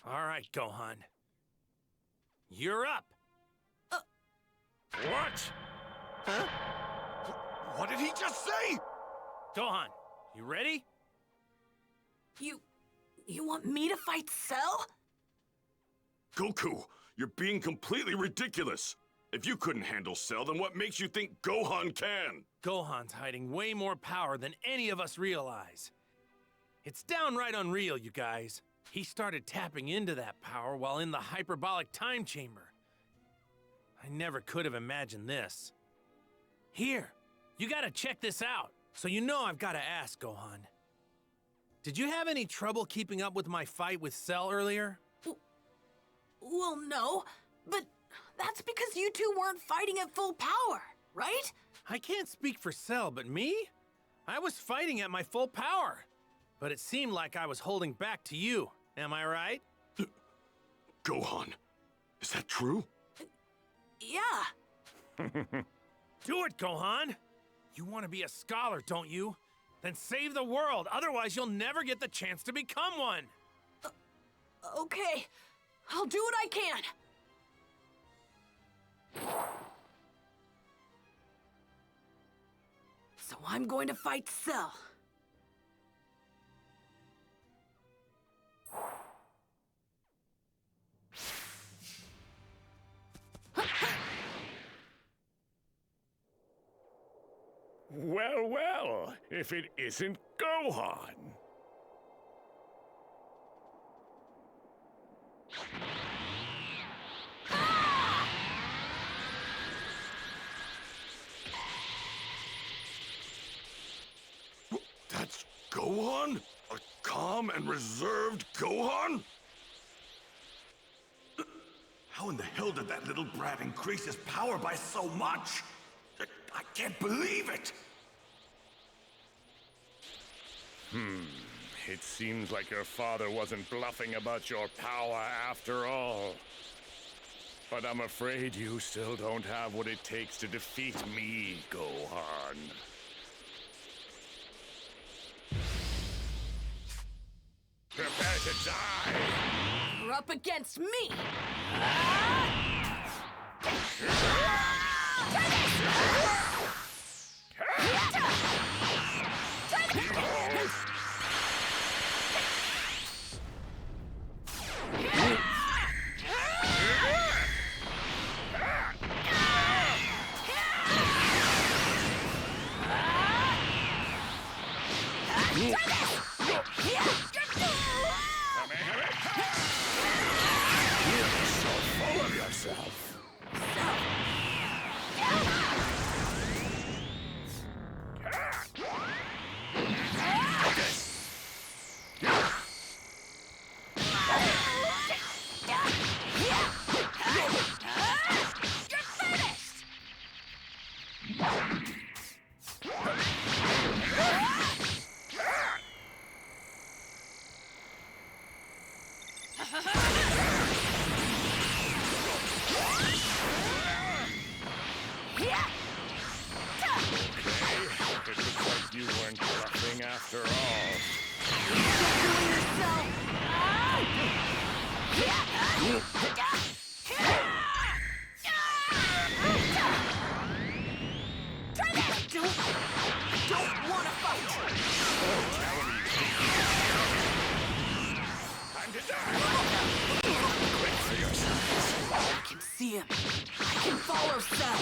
All right, Gohan. You're up. What? Huh? What did he just say? Gohan, you ready? You want me to fight Cell? Goku, you're being completely ridiculous. If you couldn't handle Cell, then what makes you think Gohan can? Gohan's hiding way more power than any of us realize. It's downright unreal, you guys. He started tapping into that power while in the hyperbolic time chamber. I never could have imagined this. Here, you gotta check this out. So you know I've gotta ask, Gohan. Did you have any trouble keeping up with my fight with Cell earlier? Well, no, but that's because you two weren't fighting at full power, right? I can't speak for Cell, but me? I was fighting at my full power. But it seemed like I was holding back to you. Am I right? Gohan, is that true? Yeah. Do it, Gohan! You want to be a scholar, don't you? Then save the world, otherwise you'll never get the chance to become one! Okay, I'll do what I can. So I'm going to fight Cell. Well, well, if it isn't Gohan. That's Gohan? A calm and reserved Gohan? How in the hell did that little brat increase his power by so much? I can't believe it! It seems like your father wasn't bluffing about your power after all. But I'm afraid you still don't have what it takes to defeat me, Gohan. Prepare to die! You're up against me! It looks like you weren't bluffing after all. Don't want to fight! Time to die! Quick for your sons. I can see him. I can follow Cell.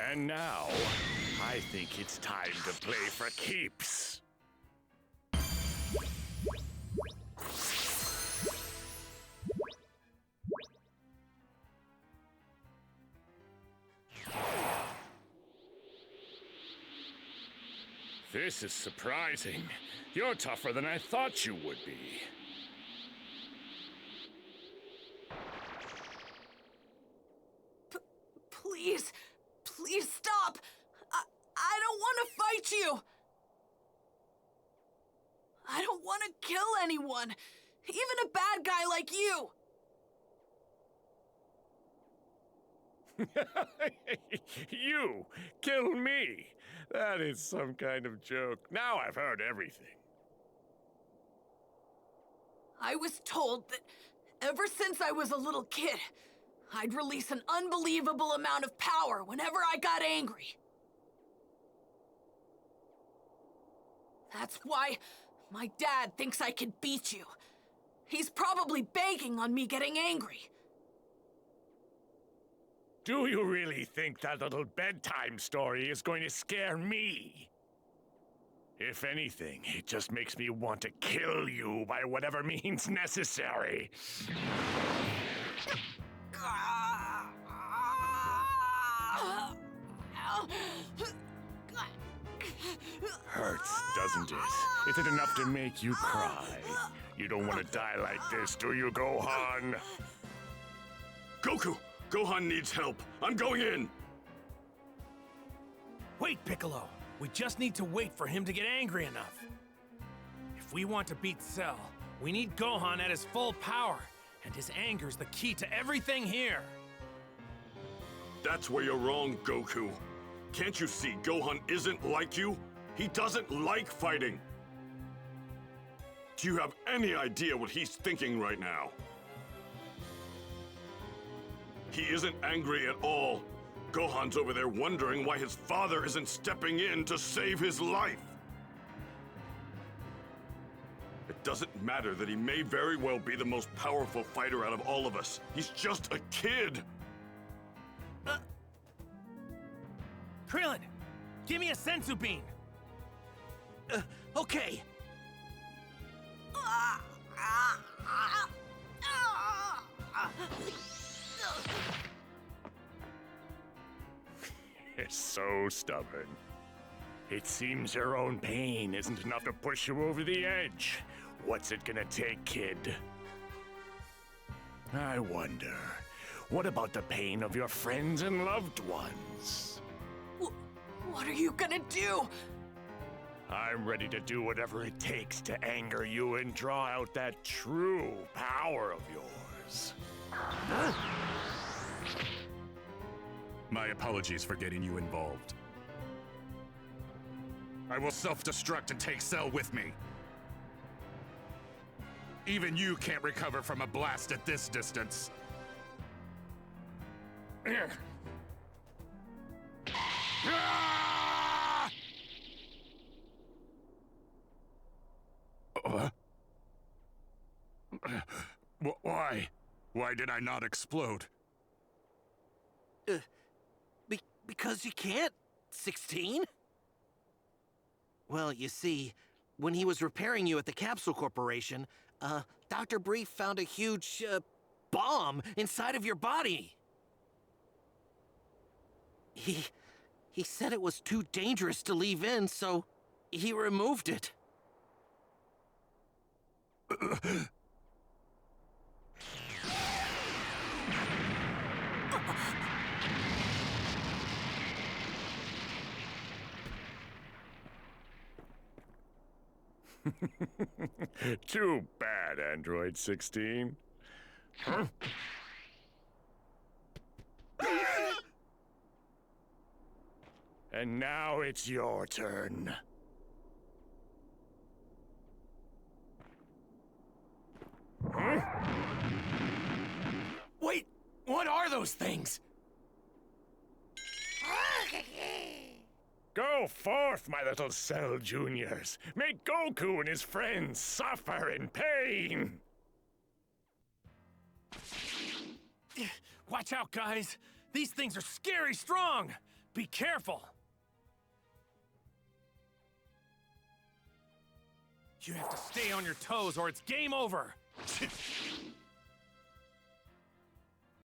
And now, I think it's time to play for keeps. This is surprising. You're tougher than I thought you would be. Please, please stop. I don't want to fight you. I don't want to kill anyone, even a bad guy like you. You kill me? That is some kind of joke. Now I've heard everything. I was told that ever since I was a little kid, I'd release an unbelievable amount of power whenever I got angry. That's why my dad thinks I can beat you. He's probably banking on me getting angry. Do you really think that little bedtime story is going to scare me? If anything, it just makes me want to kill you by whatever means necessary. Hurts, doesn't it? Is it enough to make you cry? You don't want to die like this, do you, Gohan? Goku! Gohan needs help. I'm going in! Wait, Piccolo. We just need to wait for him to get angry enough. If we want to beat Cell, we need Gohan at his full power, and his anger's the key to everything here. That's where you're wrong, Goku. Can't you see Gohan isn't like you? He doesn't like fighting. Do you have any idea what he's thinking right now? He isn't angry at all. Gohan's over there wondering why his father isn't stepping in to save his life. It doesn't matter that he may very well be the most powerful fighter out of all of us. He's just a kid. Krillin, give me a sensu bean. Okay. You're so stubborn. It seems your own pain isn't enough to push you over the edge. What's it gonna take, kid? I wonder, what about the pain of your friends and loved ones? What are you gonna do? I'm ready to do whatever it takes to anger you and draw out that true power of yours. My apologies for getting you involved. I will self-destruct and take Cell with me. Even you can't recover from a blast at this distance. Why? Why did I not explode? Because you can't, 16? Well, you see, when he was repairing you at the Capsule Corporation, Dr. Brief found a huge, bomb inside of your body. He said it was too dangerous to leave in, so he removed it. Too bad, Android 16. Huh? And now it's your turn. Huh? Wait, what are those things? Go forth, my little Cell Juniors. Make Goku and his friends suffer in pain. Watch out, guys. These things are scary strong. Be careful. You have to stay on your toes or it's game over.